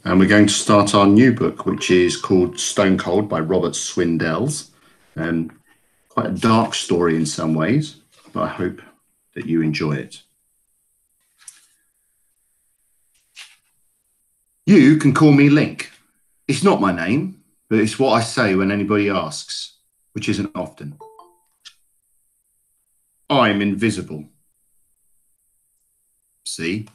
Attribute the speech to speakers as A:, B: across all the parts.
A: and we're going to start our new book, which is called Stone Cold by Robert Swindells. Quite a dark story in some ways, but I hope that you enjoy it. You can call me Link. It's not my name, but it's what I say when anybody asks, which isn't often. I'm invisible. See?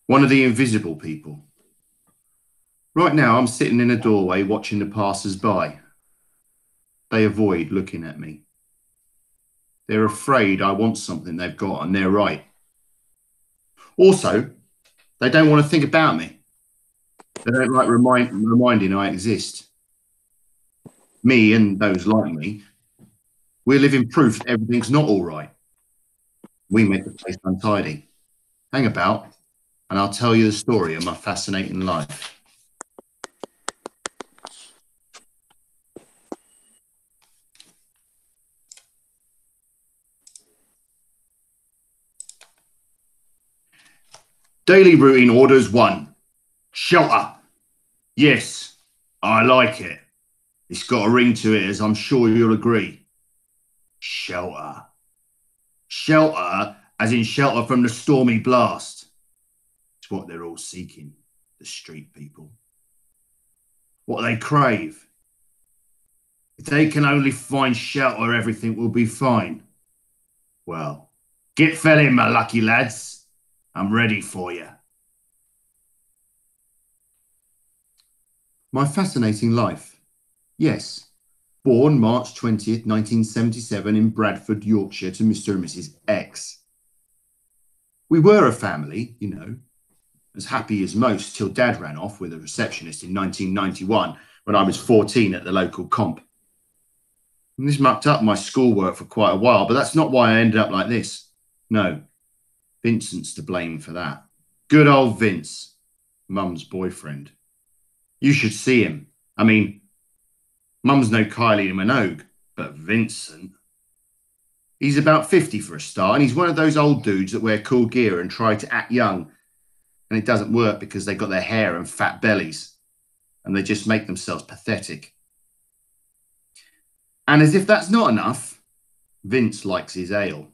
A: One of the invisible people. Right now, I'm sitting in a doorway watching the passers-by. They avoid looking at me. They're afraid I want something they've got, and they're right. Also, they don't want to think about me. They don't like reminding I exist. Me and those like me, we're living proof that everything's not all right. We make the place untidy. Hang about, and I'll tell you the story of my fascinating life. Daily routine orders 1. Shelter. Yes, I like it. It's got a ring to it, as I'm sure you'll agree. Shelter. Shelter, as in shelter from the stormy blast. It's what they're all seeking, the street people. What they crave. If they can only find shelter, everything will be fine. Well, get fell in, my lucky lads. I'm ready for you. My fascinating life. Yes. Born March 20th, 1977 in Bradford, Yorkshire to Mr. and Mrs. X. We were a family, you know, as happy as most till Dad ran off with a receptionist in 1991 when I was 14 at the local comp. And this mucked up my schoolwork for quite a while, but that's not why I ended up like this. No. Vincent's to blame for that. Good old Vince, Mum's boyfriend. You should see him. I mean, Mum's no Kylie Minogue, but Vincent. He's about 50 for a start, and he's one of those old dudes that wear cool gear and try to act young. And it doesn't work because they've got their hair and fat bellies, and they just make themselves pathetic. And as if that's not enough, Vince likes his ale.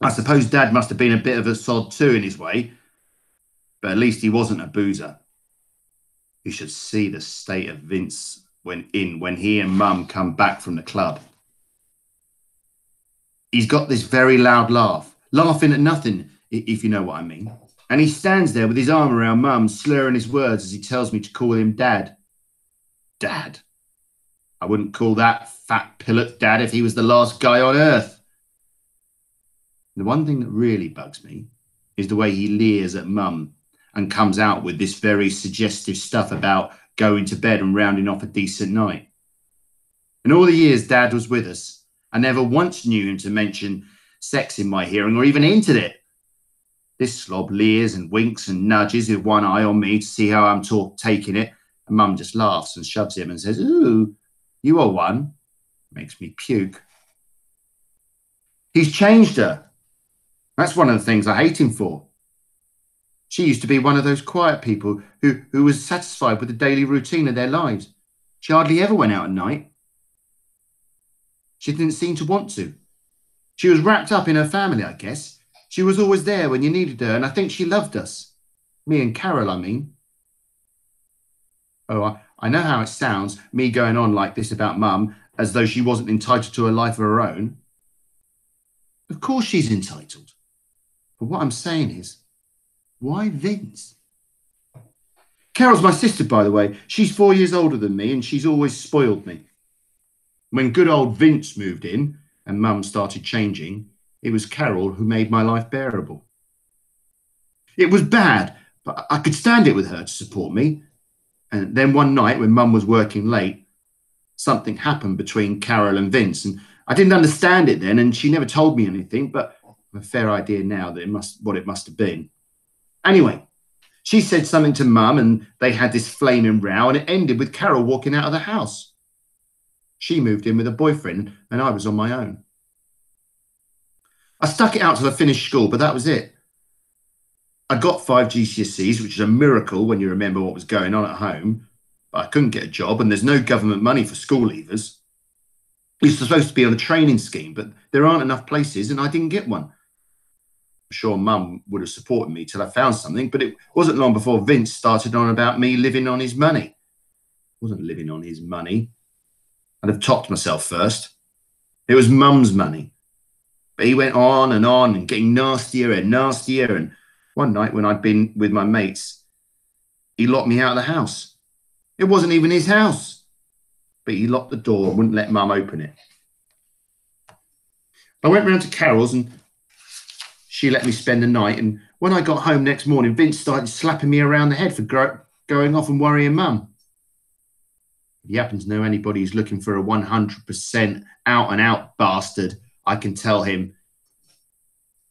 A: I suppose Dad must have been a bit of a sod too in his way, but at least he wasn't a boozer. You should see the state of Vince when he and Mum come back from the club. He's got this very loud laugh, laughing at nothing, if you know what I mean. And he stands there with his arm around Mum, slurring his words as he tells me to call him Dad. Dad. I wouldn't call that fat pillock Dad if he was the last guy on earth. The one thing that really bugs me is the way he leers at Mum and comes out with this very suggestive stuff about going to bed and rounding off a decent night. In all the years Dad was with us, I never once knew him to mention sex in my hearing or even hinted it. This slob leers and winks and nudges with one eye on me to see how I'm taking it, and Mum just laughs and shoves him and says, "Ooh, you are one." Makes me puke. He's changed her. That's one of the things I hate him for. She used to be one of those quiet people who was satisfied with the daily routine of their lives. She hardly ever went out at night. She didn't seem to want to. She was wrapped up in her family, I guess. She was always there when you needed her, and I think she loved us. Me and Carol, I mean. Oh, I know how it sounds, me going on like this about Mum, as though she wasn't entitled to a life of her own. Of course she's entitled. But what I'm saying is, why Vince? Carol's my sister, by the way. She's 4 years older than me, and she's always spoiled me. When good old Vince moved in and Mum started changing, it was Carol who made my life bearable. It was bad, but I could stand it with her to support me. And then one night when Mum was working late, something happened between Carol and Vince, and I didn't understand it then, and she never told me anything, but I have a fair idea now that what it must have been. Anyway, she said something to Mum, and they had this flaming row, and it ended with Carol walking out of the house. She moved in with a boyfriend, and I was on my own. I stuck it out till I finished school, but that was it. I got 5 GCSEs, which is a miracle when you remember what was going on at home. But I couldn't get a job, and there's no government money for school leavers. You're supposed to be on a training scheme, but there aren't enough places, and I didn't get one. I'm sure Mum would have supported me till I found something, but it wasn't long before Vince started on about me living on his money. I wasn't living on his money. I'd have topped myself first. It was Mum's money. But he went on and getting nastier and nastier. And one night when I'd been with my mates, he locked me out of the house. It wasn't even his house, but he locked the door and wouldn't let Mum open it. I went round to Carol's and she let me spend the night. And when I got home next morning, Vince started slapping me around the head for going off and worrying Mum. If he happens to know anybody who's looking for a 100% out-and-out bastard, I can tell him,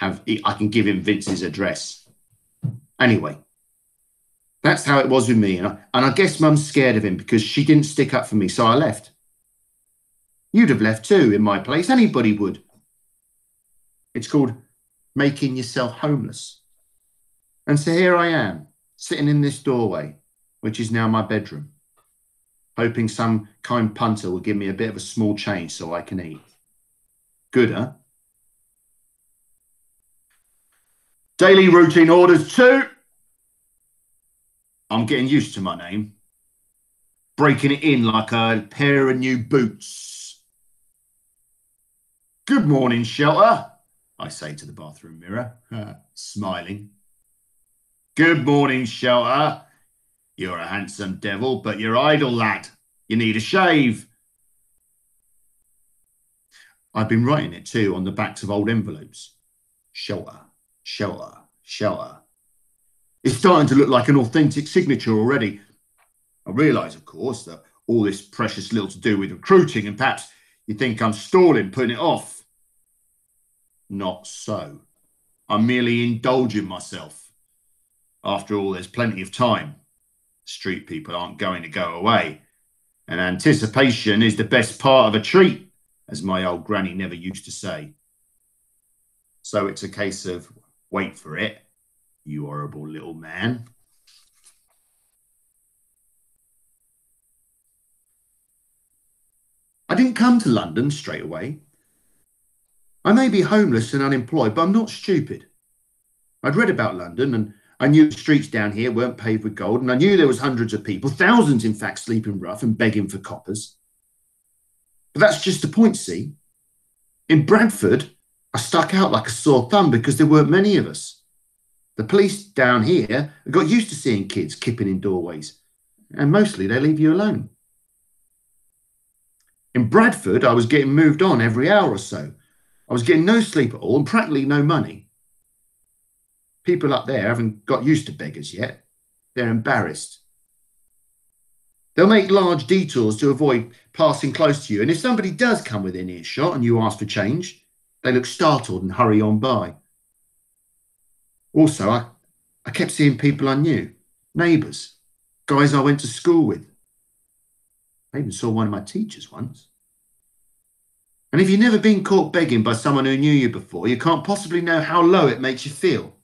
A: I can give him Vince's address. Anyway, that's how it was with me. And I guess Mum's scared of him because she didn't stick up for me, so I left. You'd have left too in my place. Anybody would. It's called making yourself homeless. And so here I am, sitting in this doorway, which is now my bedroom, hoping some kind punter will give me a bit of a small change so I can eat. Good, huh? Daily routine orders 2. I'm getting used to my name. Breaking it in like a pair of new boots. Good morning, Shelter, I say to the bathroom mirror, smiling. Good morning, Shelter. You're a handsome devil, but you're idle, lad. You need a shave. I've been writing it too on the backs of old envelopes. Shelter, Shelter, Shelter. It's starting to look like an authentic signature already. I realise, of course, that all this precious little to do with recruiting, and perhaps you think I'm stalling, putting it off. Not so. I'm merely indulging myself. After all, there's plenty of time. Street people aren't going to go away. And anticipation is the best part of a treat, as my old granny never used to say. So it's a case of wait for it, you horrible little man. I didn't come to London straight away. I may be homeless and unemployed, but I'm not stupid. I'd read about London and I knew the streets down here weren't paved with gold, and I knew there was hundreds of people, thousands in fact, sleeping rough and begging for coppers. But that's just the point, see? In Bradford, I stuck out like a sore thumb because there weren't many of us. The police down here got used to seeing kids kipping in doorways, and mostly they leave you alone. In Bradford, I was getting moved on every hour or so. I was getting no sleep at all and practically no money. People up there haven't got used to beggars yet. They're embarrassed. They'll make large detours to avoid passing close to you. And if somebody does come within earshot and you ask for change, they look startled and hurry on by. Also, I kept seeing people I knew, neighbours, guys I went to school with. I even saw one of my teachers once. And if you've never been caught begging by someone who knew you before, you can't possibly know how low it makes you feel.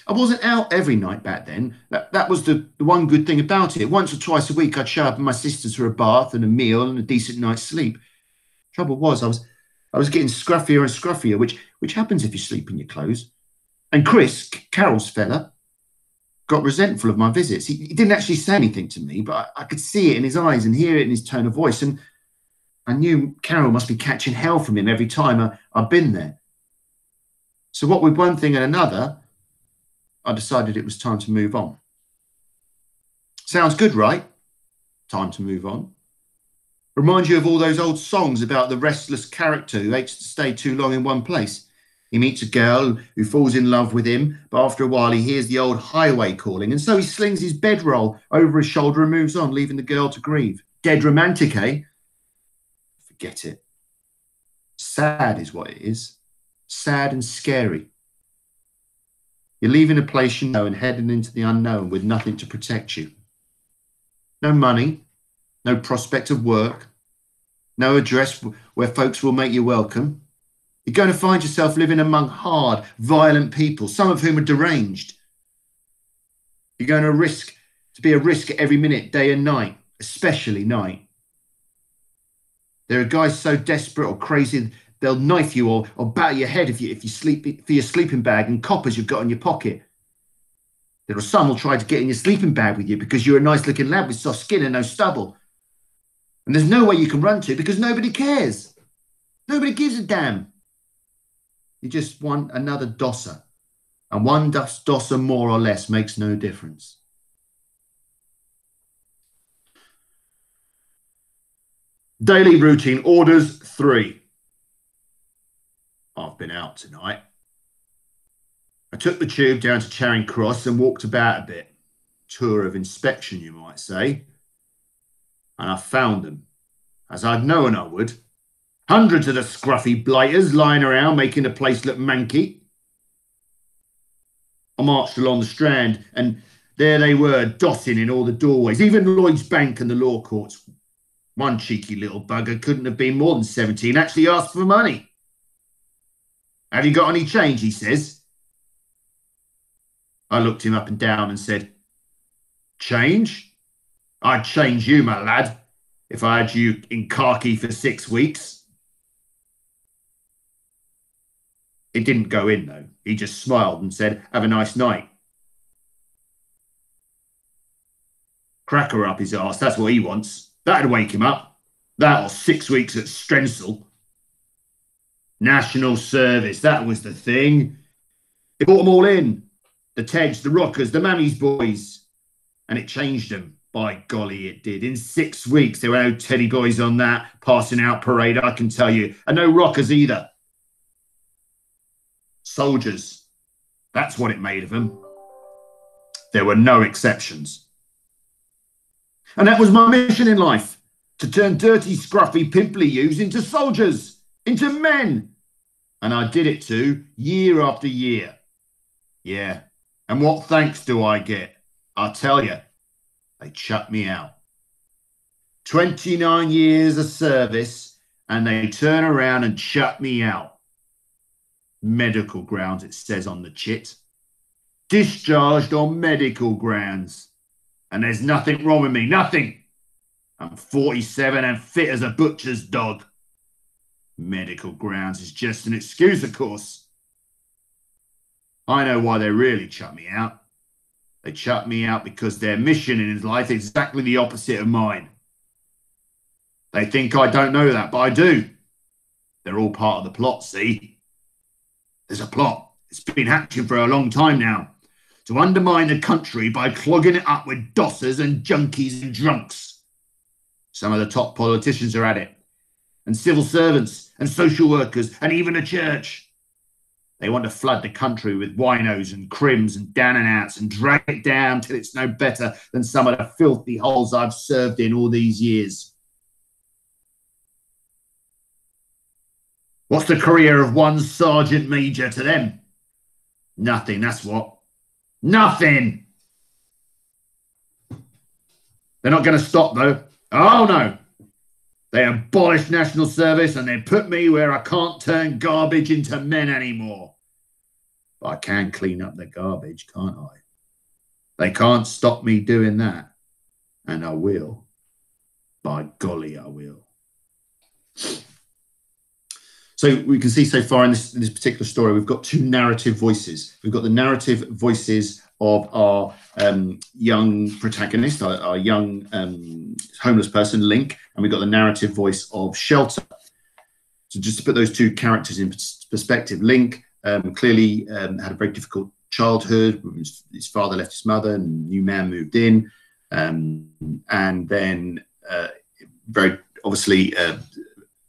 A: I wasn't out every night back then. That was the one good thing about it. Once or twice a week, I'd show up at my sister's for a bath and a meal and a decent night's sleep. Trouble was, I was getting scruffier and scruffier, which happens if you sleep in your clothes. And Chris, Carol's fella, got resentful of my visits. He didn't actually say anything to me, but I could see it in his eyes and hear it in his tone of voice. And I knew Carol must be catching hell from him every time I've been there. So what with one thing and another, I decided it was time to move on. Sounds good, right? Time to move on. Reminds you of all those old songs about the restless character who hates to stay too long in one place. He meets a girl who falls in love with him, but after a while he hears the old highway calling, and so he slings his bedroll over his shoulder and moves on, leaving the girl to grieve. Dead romantic, eh? Forget it. Sad is what it is. Sad and scary. You're leaving a place you know and heading into the unknown with nothing to protect you. No money, no prospect of work, no address where folks will make you welcome. You're going to find yourself living among hard, violent people, some of whom are deranged. You're going to be a risk every minute, day and night, especially night. There are guys so desperate or crazy, they'll knife you or batter your head if you sleep for your sleeping bag and coppers you've got in your pocket. There are some who'll try to get in your sleeping bag with you because you're a nice looking lad with soft skin and no stubble. And there's no way you can run to because nobody cares. Nobody gives a damn. You just want another dosser. And one dosser more or less makes no difference. Daily routine, orders 3. I've been out tonight. I took the tube down to Charing Cross and walked about a bit. Tour of inspection, you might say. And I found them, as I'd known I would. Hundreds of the scruffy blighters lying around making the place look manky. I marched along the Strand and there they were, dotting in all the doorways, even Lloyd's Bank and the law courts. One cheeky little bugger couldn't have been more than 17, actually asked for money. Have you got any change, he says. I looked him up and down and said, change? I'd change you, my lad, if I had you in khaki for 6 weeks. It didn't go in, though. He just smiled and said, have a nice night. Crack her up his arse, that's what he wants. That'd wake him up. That or 6 weeks at Strensel. National service, that was the thing. It brought them all in. The Teds, the Rockers, the Mammy's boys. And it changed them. By golly, it did. In 6 weeks, there were no Teddy boys on that passing out parade, I can tell you. And no Rockers either. Soldiers. That's what it made of them. There were no exceptions. And that was my mission in life, to turn dirty, scruffy, pimply youths into soldiers, into men. And I did it too, year after year. Yeah, and what thanks do I get? I'll tell you, they chucked me out. 29 years of service, and they turn around and chuck me out. Medical grounds, it says on the chit. Discharged on medical grounds. And there's nothing wrong with me, nothing. I'm 47 and fit as a butcher's dog. Medical grounds is just an excuse, of course. I know why they really chucked me out. They chucked me out because their mission in life is exactly the opposite of mine. They think I don't know that, but I do. They're all part of the plot, see? There's a plot. It's been hatching for a long time now. To undermine the country by clogging it up with dossers and junkies and drunks. Some of the top politicians are at it, and civil servants and social workers and even the church. They want to flood the country with winos and crims and down and outs and drag it down till it's no better than some of the filthy holes I've served in all these years. What's the career of one sergeant major to them? Nothing, that's what. Nothing. They're not going to stop, though. Oh, no. They abolished national service and they put me where I can't turn garbage into men anymore. But I can clean up the garbage, can't I? They can't stop me doing that. And I will. By golly, I will. So we can see so far in this particular story, we've got two narrative voices. We've got the narrative voices of our young protagonist, our young homeless person, Link, and we've got the narrative voice of Shelter. So just to put those two characters in perspective, Link clearly had a very difficult childhood. His father left his mother and a new man moved in. And then very obviously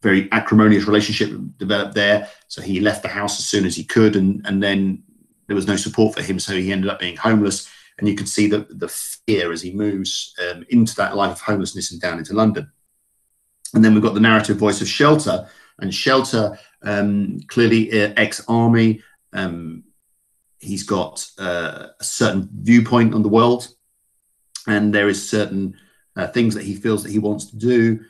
A: very acrimonious relationship developed there. So he left the house as soon as he could, and then there was no support for him. So he ended up being homeless. And you can see the fear as he moves into that life of homelessness and down into London. And then we've got the narrative voice of Shelter. And Shelter, clearly ex-army, he's got a certain viewpoint on the world. And there is certain things that he feels that he wants to do.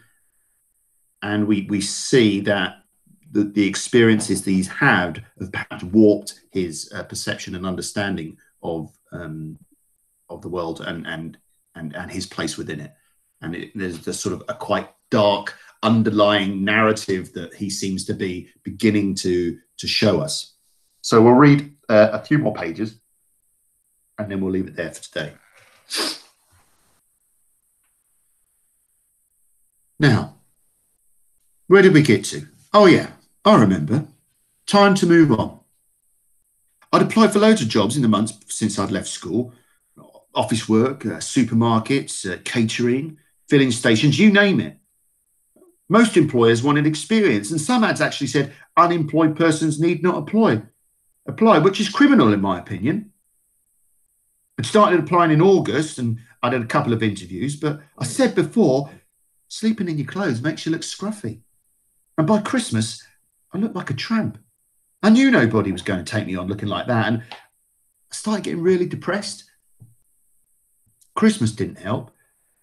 A: And we see that the experiences that he's had have perhaps warped his perception and understanding of the world and his place within it. And there's this sort of a quite dark underlying narrative that he seems to be beginning to show us. So we'll read a few more pages and then we'll leave it there for today. Now, where did we get to? Oh yeah, I remember. Time to move on. I'd applied for loads of jobs in the months since I'd left school. Office work, supermarkets, catering, filling stations, you name it. Most employers wanted experience, and some ads actually said unemployed persons need not apply, which is criminal in my opinion. I'd started applying in August and I'd had a couple of interviews, but I said before, sleeping in your clothes makes you look scruffy. And by Christmas, I looked like a tramp. I knew nobody was going to take me on looking like that, and I started getting really depressed. Christmas didn't help.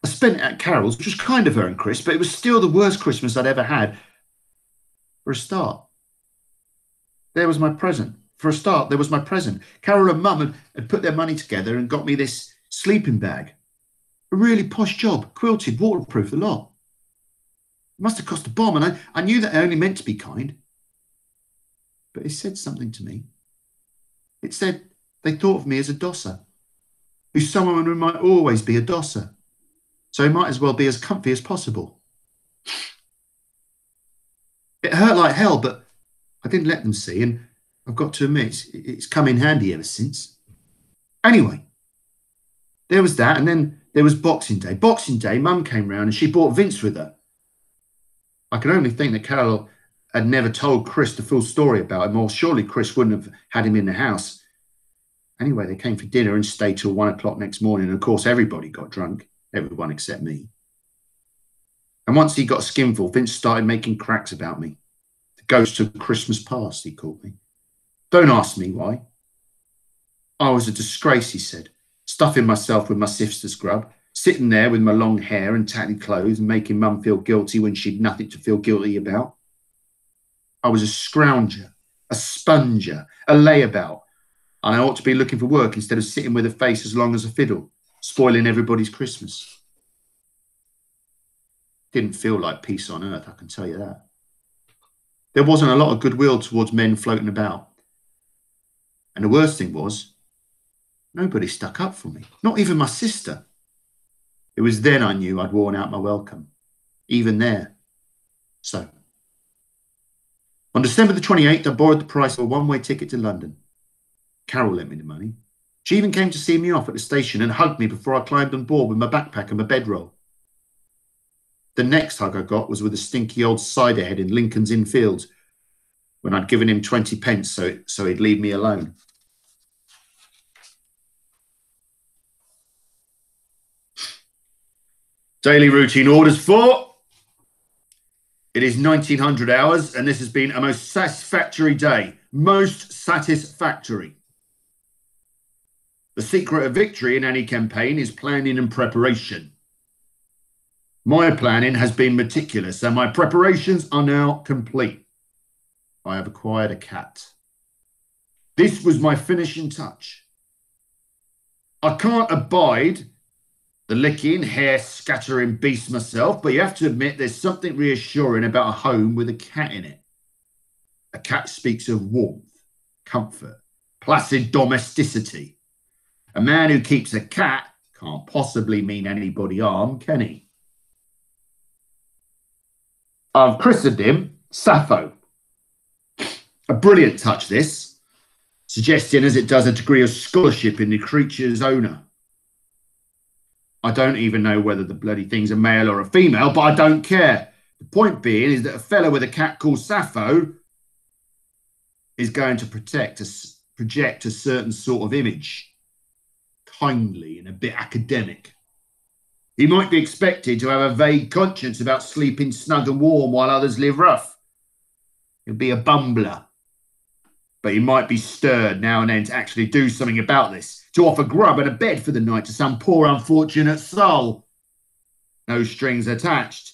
A: I spent it at Carol's, which was kind of her and Chris, but it was still the worst Christmas I'd ever had. For a start, there was my present. Carol and Mum had put their money together and got me this sleeping bag. A really posh job, quilted, waterproof, the lot. It must have cost a bomb, and I knew that I only meant to be kind. But it said something to me. It said they thought of me as a dosser, who's someone who might always be a dosser, so he might as well be as comfy as possible. It hurt like hell, but I didn't let them see, and I've got to admit, it's come in handy ever since. Anyway, there was that, and then there was Boxing Day. Boxing Day, Mum came round and she brought Vince with her. I can only think that Carol had never told Chris the full story about him, or surely Chris wouldn't have had him in the house. Anyway, they came for dinner and stayed till 1 o'clock next morning. And of course, everybody got drunk, everyone except me. And once he got a skinful, Vince started making cracks about me. The ghost of Christmas past, he called me. Don't ask me why. I was a disgrace, he said, stuffing myself with my sister's grub, sitting there with my long hair and tatty clothes and making Mum feel guilty when she'd nothing to feel guilty about. I was a scrounger, a sponger, a layabout, and I ought to be looking for work instead of sitting with a face as long as a fiddle, spoiling everybody's Christmas. Didn't feel like peace on earth, I can tell you that. There wasn't a lot of goodwill towards men floating about. And the worst thing was, nobody stuck up for me, not even my sister. It was then I knew I'd worn out my welcome, even there. So, on December the 28th, I borrowed the price of a one-way ticket to London. Carol lent me the money. She even came to see me off at the station and hugged me before I climbed on board with my backpack and my bedroll. The next hug I got was with a stinky old ciderhead in Lincoln's Inn Fields when I'd given him 20 pence so he'd leave me alone. Daily routine orders for... It is 1900 hours, and this has been a most satisfactory day. Most satisfactory. The secret of victory in any campaign is planning and preparation. My planning has been meticulous, and my preparations are now complete. I have acquired a cat. This was my finishing touch. I can't abide the licking, hair scattering beast myself, but you have to admit there's something reassuring about a home with a cat in it. A cat speaks of warmth, comfort, placid domesticity. A man who keeps a cat can't possibly mean anybody harm, can he? I've christened him Sappho. A brilliant touch, this, suggesting as it does a degree of scholarship in the creature's owner. I don't even know whether the bloody thing's a male or a female, but I don't care. The point being is that a fella with a cat called Sappho is going to project a certain sort of image, kindly and a bit academic. He might be expected to have a vague conscience about sleeping snug and warm while others live rough. He'll be a bumbler, but he might be stirred now and then to actually do something about this, to offer grub and a bed for the night to some poor unfortunate soul. No strings attached.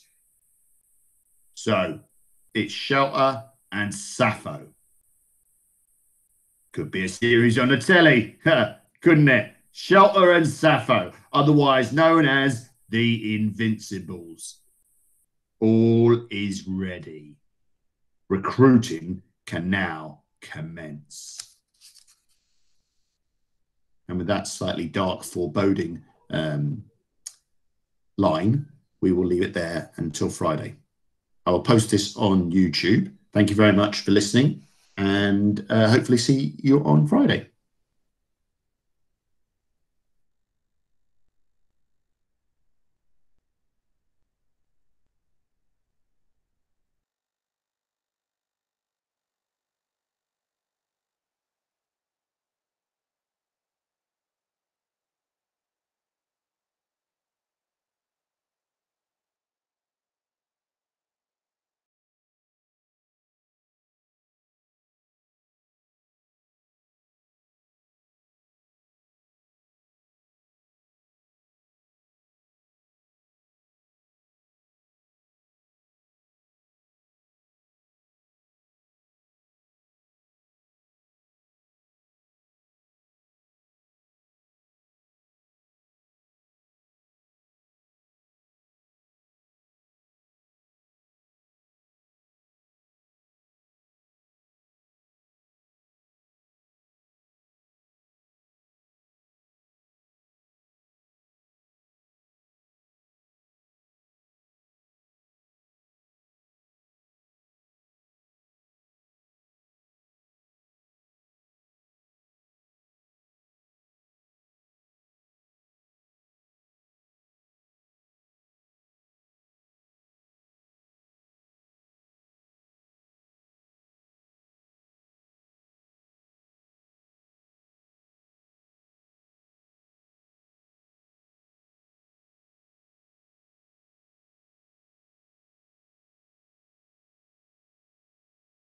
A: So, it's shelter, and Sappho. Could be a series on the telly, couldn't it? Shelter and Sappho, otherwise known as the Invincibles. All is ready. Recruiting can now commence. And with that slightly dark, foreboding line, we will leave it there until Friday. I will post this on YouTube. Thank you very much for listening, and hopefully see you on Friday.